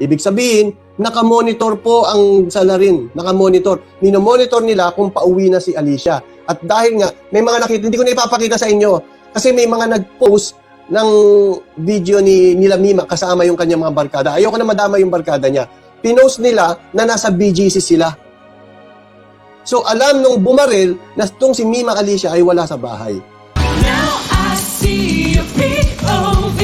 Ibig sabihin, nakamonitor po ang salarin. Nakamonitor. Minomonitor nila kung pauwi na si Alicia. At dahil nga, may mga nakita, hindi ko na ipapakita sa inyo. Kasi may mga nag-post ng video ni nila Mima kasama yung kanyang mga barkada. Ayoko na madama yung barkada niya. Pinost nila na nasa BGC sila. So alam nung bumaril na itong si Mima Alicia ay wala sa bahay. Now I see a POV.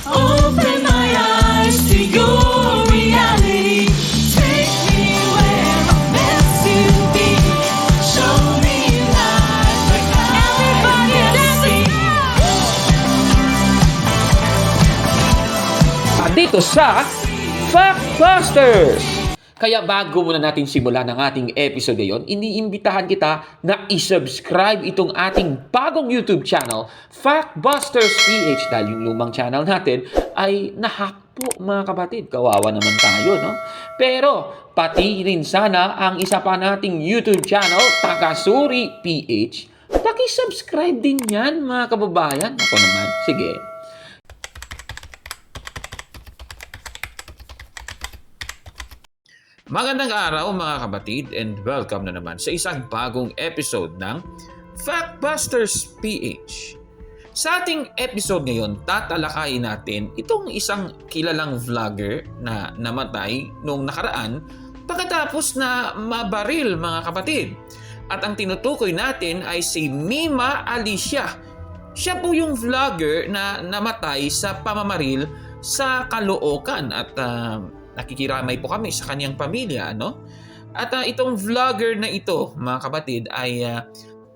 Open my eyes to your reality. Take me where I'm meant to be. Show me life like everybody dancing. Dito sa Factbusters! Kaya bago muna natin simulan ang ating episode ngayon, iniimbitahan kita na isubscribe itong ating bagong YouTube channel, Factbusters PH, dahil yung lumang channel natin ay nahack po mga kapatid. Kawawa naman tayo, no? Pero pati rin sana ang isa pa nating YouTube channel, Takasuri PH. Paki-subscribe din yan mga kababayan. Ako naman, sige. Magandang araw mga kapatid and welcome na naman sa isang bagong episode ng Factbusters PH. Sa ating episode ngayon, tatalakayin natin itong isang kilalang vlogger na namatay noong nakaraan pagkatapos na mabaril mga kapatid. At ang tinutukoy natin ay si Mima Alicia. Siya po yung vlogger na namatay sa pamamaril sa Caloocan at nakikiramay po kami sa kanyang pamilya, no? At itong vlogger na ito, mga kapatid, ay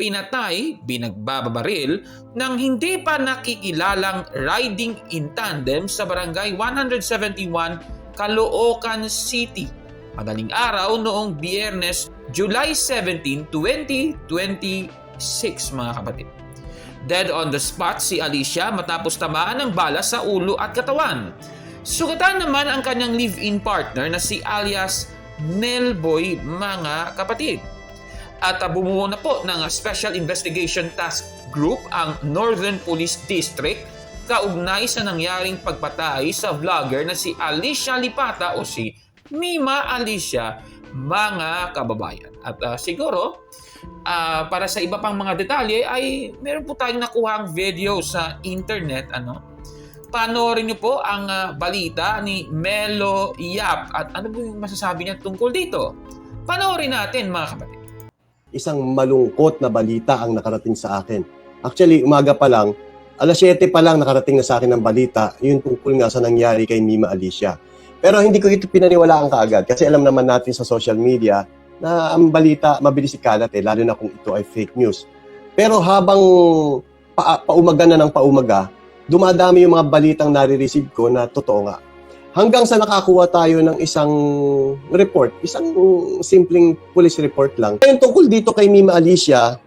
pinatay, binagbabaril ng hindi pa nakikilalang riding in tandem sa barangay 171, Caloocan City. Madaling araw noong Biyernes, July 17, 2026, mga kapatid. Dead on the spot si Alicia matapos tamaan ng bala sa ulo at katawan. Sugatan naman ang kanyang live-in partner na si alias Nelboy, mga kapatid. At bumuo na po ng Special Investigation Task Group ang Northern Police District kaugnay sa nangyaring pagpatay sa vlogger na si Alicia Lipata o si Mima Alicia, mga kababayan. At siguro, para sa iba pang mga detalye ay meron po tayong nakuhang video sa internet, panoorin niyo po ang balita ni Melo Yap. At ano po yung masasabi niya tungkol dito? Panoorin natin mga kapatid. Isang malungkot na balita ang nakarating sa akin. Actually, umaga pa lang, alas 7 pa lang nakarating na sa akin ng balita, yun tungkol nga sa nangyari kay Mima Alicia. Pero hindi ko ito pinaniwalaan kaagad kasi alam naman natin sa social media na ang balita mabilis ikalat lalo na kung ito ay fake news. Pero habang paumaga na ng paumaga, dumadami yung mga balitang nare-receive ko na totoo nga. Hanggang sa nakakuha tayo ng isang report, isang simpleng police report lang. Ngayon tungkol dito kay Mima Alicia,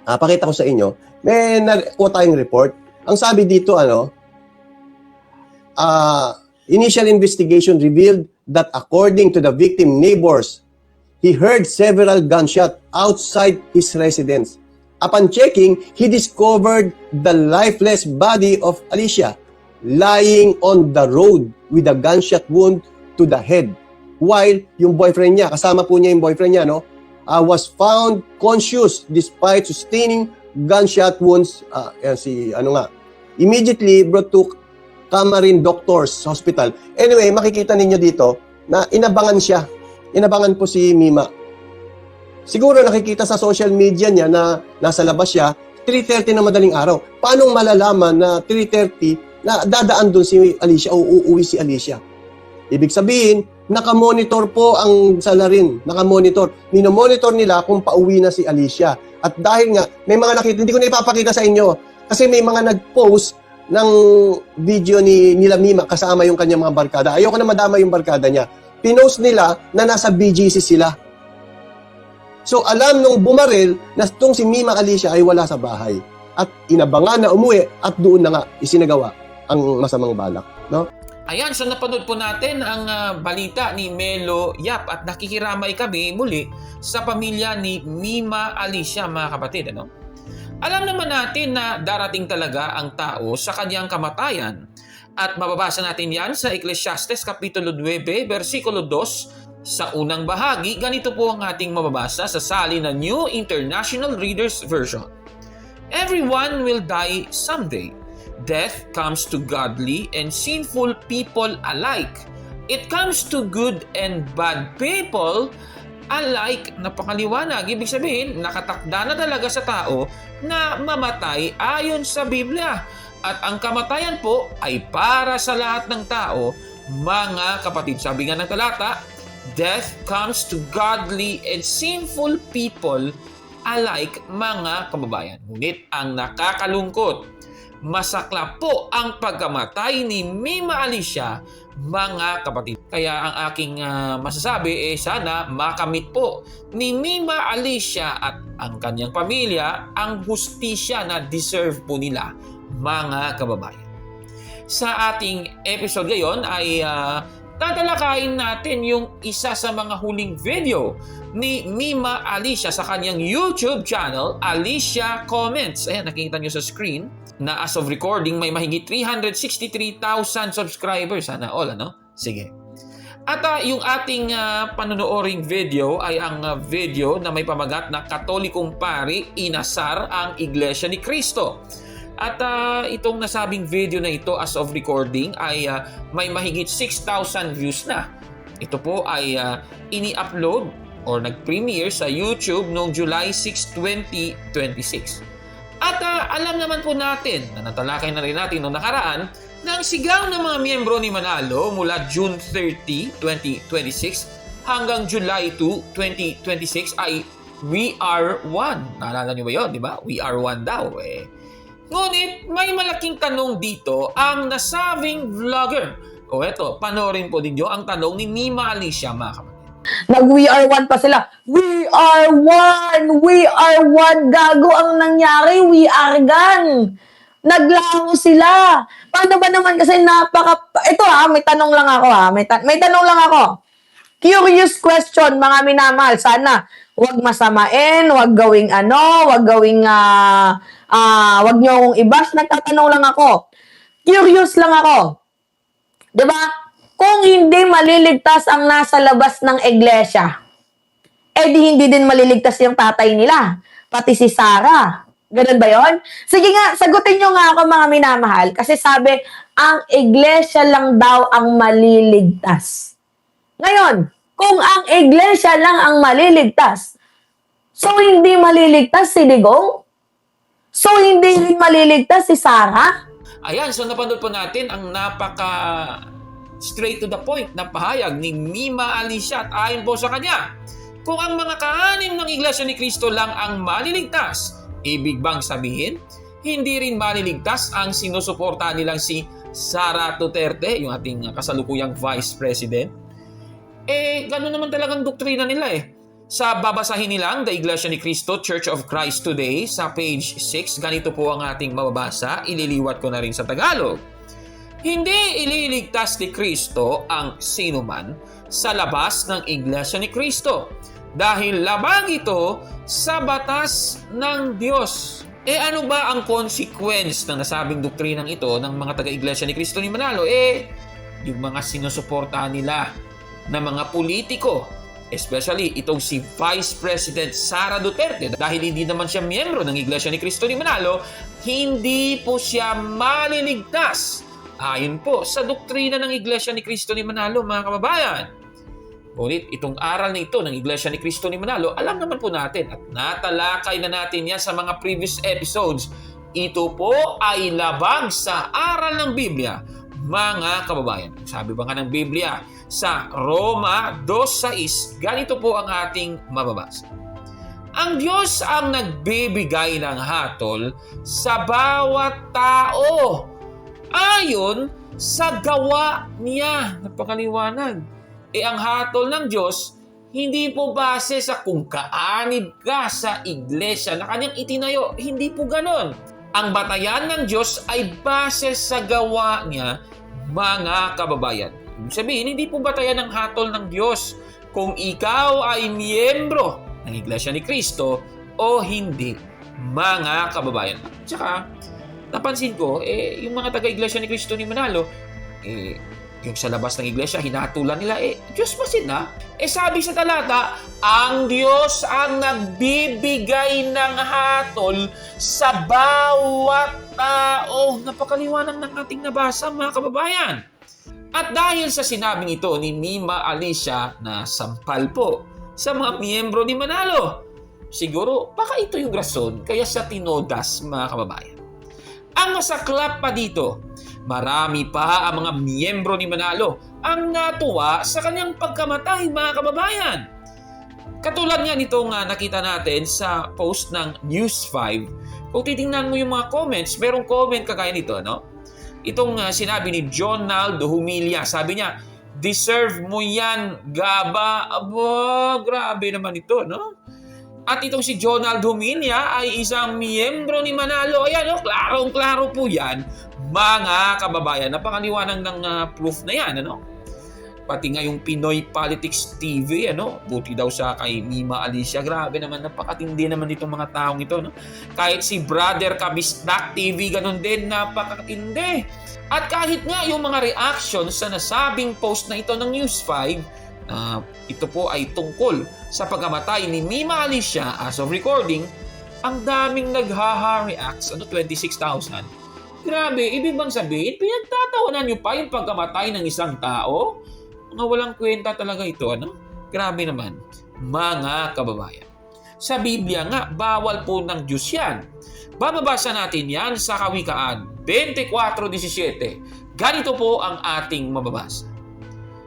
pakita ko sa inyo, may nakuha tayong report. Ang sabi dito, initial investigation revealed that according to the victim neighbors, he heard several gunshots outside his residence. Upon checking, he discovered the lifeless body of Alicia lying on the road with a gunshot wound to the head. While yung boyfriend niya, kasama po niya yung boyfriend niya, was found conscious despite sustaining gunshot wounds. Immediately brought to Camarin Doctors Hospital. Anyway, makikita ninyo dito na inabangan siya. Inabangan po si Mima. Siguro nakikita sa social media niya na nasa labas siya, 3:30 na madaling araw. Paano malalaman na 3:30 na dadaan doon si Alicia o uuwi si Alicia? Ibig sabihin, nakamonitor po ang salarin. Nakamonitor. Minomonitor nila kung pauwi na si Alicia. At dahil nga, may mga nakita, hindi ko na ipapakita sa inyo. Kasi may mga nag-post ng video ni nila Mima kasama yung kanyang mga barkada. Ayoko na madama yung barkada niya. Pinost nila na nasa BGC sila. So alam nung bumaril na itong si Mima Alicia ay wala sa bahay. At inabangan na umuwi at doon na nga isinagawa ang masamang balak. No? Ayan, so napanood po natin ang balita ni Melo Yap at nakikiramay kami muli sa pamilya ni Mima Alicia, mga kapatid. Alam naman natin na darating talaga ang tao sa kanyang kamatayan At mababasa natin yan sa Ecclesiastes Kapitulo 9, versikulo 2. Sa unang bahagi, ganito po ang ating mababasa sa salin na New International Reader's Version. Everyone will die someday. Death comes to godly and sinful people alike. It comes to good and bad people alike. Napakaliwanag. Ibig sabihin, nakatakda na talaga sa tao na mamatay ayon sa Biblia. At ang kamatayan po ay para sa lahat ng tao, mga kapatid. Sabi nga ng talata, death comes to godly and sinful people alike, mga kababayan. Ngunit ang nakakalungkot, masakla po ang pagkamatay ni Mima Alicia, mga kapatid. Kaya ang aking masasabi sana makamit po ni Mima Alicia at ang kanyang pamilya ang hustisya na deserve po nila, mga kababayan. Sa ating episode ngayon ay tatalakayin natin yung isa sa mga huling video ni Mima Alicia sa kanyang YouTube channel, Alicia Comments. Ayan, nakikita nyo sa screen na as of recording may mahigit 363,000 subscribers. Sana all, ano? Sige. At yung ating panonooring video ay ang video na may pamagat na Katolikong Pari inasar ang Iglesia ni Cristo. At itong nasabing video na ito as of recording ay may mahigit 6,000 views na. Ito po ay ini-upload or nag-premiere sa YouTube noong July 6, 2026. At alam naman po natin, na natalakay na rin natin noong nakaraan, na ang sigaw ng mga miyembro ni Manalo mula June 30, 2026 hanggang July 2, 2026 ay We Are One. Naalala nyo ba yun, di ba? We Are One daw Ngunit may malaking tanong dito ang nasabing vlogger. O eto, panoorin po ninyo ang tanong ni Mima Alicia, mga kapatid. Nag-We Are One pa sila. We are one! We are one! Gago ang nangyari. We are gone! Naglaho sila. Paano ba naman kasi Ito may tanong lang ako May tanong lang ako. Curious question, mga minamahal. Sana wag masamain, wag gawing wag gawing wag niyo akong i-bash. Nagtatanong lang ako. Curious lang ako. 'Di ba? Kung hindi maliligtas ang nasa labas ng iglesia, di hindi din maliligtas yung tatay nila, pati si Sarah. Ganun ba yon? Sige nga, sagutin nyo nga ako, mga minamahal, kasi sabi, ang iglesia lang daw ang maliligtas. Ngayon, kung ang iglesia lang ang maliligtas, so hindi maliligtas si Digong? So hindi rin maliligtas si Sarah? Ayan, so napanood po natin ang napaka straight to the point na pahayag ni Mima Alicia at ayon po sa kanya, kung ang mga kaanim ng Iglesia ni Cristo lang ang maliligtas, ibig bang sabihin, hindi rin maliligtas ang sinusuportahan nilang si Sara Duterte, yung ating kasalukuyang Vice President? Gano'n naman talagang doktrina nila Sa babasahin nilang The Iglesia ni Cristo, Church of Christ Today, sa page 6, ganito po ang ating mababasa, ililiwat ko na rin sa Tagalog. Hindi ililigtas ni Kristo ang sinuman sa labas ng Iglesia ni Kristo dahil labag ito sa batas ng Diyos. Ano ba ang consequence ng nasabing doktrinang ito ng mga taga-Iglesia ni Cristo ni Manalo? Yung mga sinusuportahan nila na mga politiko, especially itong si Vice President Sara Duterte, dahil hindi naman siya miyembro ng Iglesia ni Cristo ni Manalo, hindi po siya maliligtas ayon po sa doktrina ng Iglesia ni Cristo ni Manalo, mga kababayan. Ngunit itong aral na ito ng Iglesia ni Cristo ni Manalo, alam naman po natin at natalakay na natin yan sa mga previous episodes. Ito po ay labag sa aral ng Biblia, mga kababayan. Sabi ba nga ng Biblia sa Roma 2:6, ganito po ang ating mababasa. Ang Diyos ang nagbibigay ng hatol sa bawat tao ayon sa gawa niya. Napakaliwanag. Ang hatol ng Diyos, hindi po base sa kung kaanib ka sa iglesia na kanyang itinayo. Hindi po ganon. Ang batayan ng Diyos ay base sa gawa niya, mga kababayan. Ibig sabihin, hindi po batayan ng hatol ng Diyos kung ikaw ay miyembro ng Iglesia ni Cristo o hindi, mga kababayan. Tsaka, napansin ko, yung mga taga-iglesia ni Cristo ni Manalo, yung sa labas ng iglesia, hinatulan nila, Diyos pa sila. Sabi sa talata, ang Diyos ang nagbibigay ng hatol sa bawat tao. Napakaliwanag ng ating nabasa, mga kababayan. At dahil sa sinabing ito ni Mima Alicia na sampal po sa mga miyembro ni Manalo, siguro baka ito yung rason kaya siya tinodas, mga kababayan. Ang masaklap pa dito, marami pa ang mga miyembro ni Manalo ang natuwa sa kanyang pagkamatay, mga kababayan. Katulad nga nitong nakita natin sa post ng News 5. Kung titingnan mo yung mga comments, merong comment kagaya nito, no? Itong sinabi ni Jonald Humilla, sabi niya, deserve mo yan, Gaba. Aba, grabe naman ito, no? At itong si Jonald Humilla ay isang miyembro ni Manalo. Ayan, no? Klarong-klaro po yan, mga kababayan. Napakaliwanag ng proof na yan, ano? Pati nga yung Pinoy Politics TV, ano? Buti daw sa kay Mima Alicia. Grabe naman, napakatindi naman itong mga taong ito, no? Kahit si Brother Kabistak TV, ganun din, napakatindi. At kahit nga yung mga reactions sa nasabing post na ito ng News 5, ito po ay tungkol sa pagkamatay ni Mima Alicia as of recording, ang daming naghaha-reacts, 26,000. Grabe, ibig bang sabihin, pinagtatawanan nyo pa yung pagkamatay ng isang tao? Mga walang kwenta talaga ito, ano? Grabe naman, mga kababayan. Sa Biblia nga, bawal po ng Diyos yan. Bababasa natin yan sa Kawikaan 24:17. Ganito po ang ating mababasa.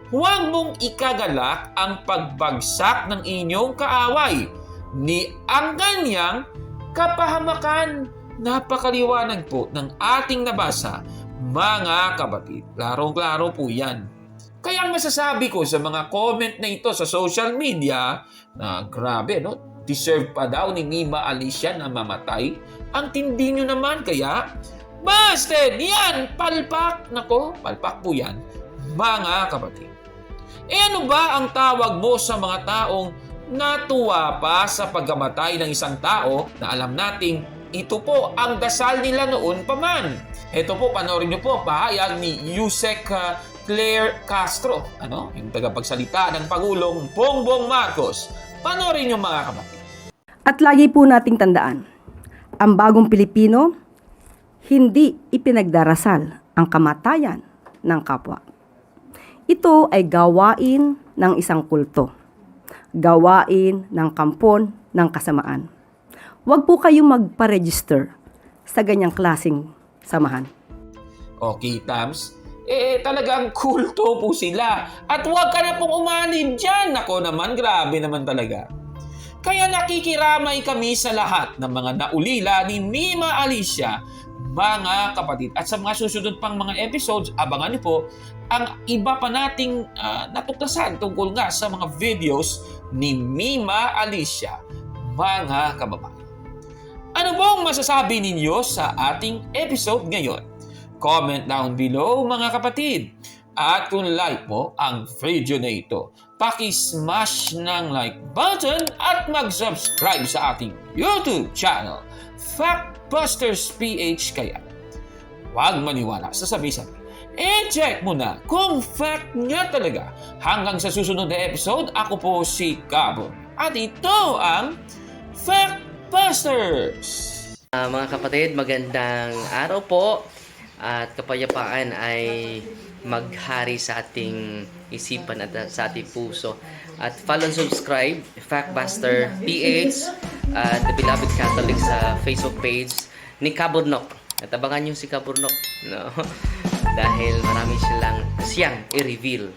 Huwag mong ikagalak ang pagbagsak ng inyong kaaway, ni ang kanyang kapahamakan. Napakaliwanag po ng ating nabasa, mga kapatid. Klarong-klaro po yan. Kaya ang masasabi ko sa mga comment na ito sa social media, na grabe, no? Deserve pa daw ni Mima Alicia na mamatay. Ang tindi nyo naman, kaya busted! Yan! Palpak! Nako, palpak po yan, mga kapatid. Ano ba ang tawag mo sa mga taong natuwa pa sa pagkamatay ng isang tao na alam nating ito po ang dasal nila noon pa man? Ito po, panoorin nyo po, pahayag ni Yusek Claire Castro, yung tagapagsalita ng Pangulong Bongbong Marcos. Panoorin nyo, mga kapatid. At lagi po nating tandaan, ang bagong Pilipino, hindi ipinagdarasal ang kamatayan ng kapwa. Ito ay gawain ng isang kulto, gawain ng kampon ng kasamaan. Huwag po kayong magpa-register sa ganyang klaseng samahan. Okay, Tams. Talagang kulto po sila. At huwag ka na pong umanib dyan. Ako naman, grabe naman talaga. Kaya nakikiramay kami sa lahat ng mga naulila ni Mima Alicia, mga kapatid. At sa mga susunod pang mga episodes, abangan niyo po ang iba pa nating natuklasan tungkol nga sa mga videos ni Mima Alicia, mga kababayan. Ano bang masasabi ninyo sa ating episode ngayon? Comment down below, mga kapatid. At kung like mo ang video na ito, paki-smash ng like button at mag-subscribe sa ating YouTube channel, Factbusters PH. Kaya huwag maniwala sa sabi-sabi. check mo na kung fact nga talaga. Hanggang sa susunod na episode, ako po si Gabo. At ito ang Factbusters! Mga kapatid, magandang araw po at kapayapaan ay maghari sa ating isipan at sa ating puso. At follow and subscribe, Factbuster PH at The Beloved Catholic sa Facebook page ni Kaburnok. At abangan nyo si Kaburnok, no? Dahil marami siyang i-reveal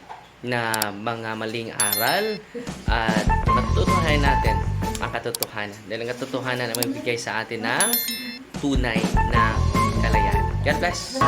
na mga maling aral at matutuhanan natin ang katotohanan. Dahil ang katotohanan ay magbigay sa atin ng tunay na kalayaan. God bless!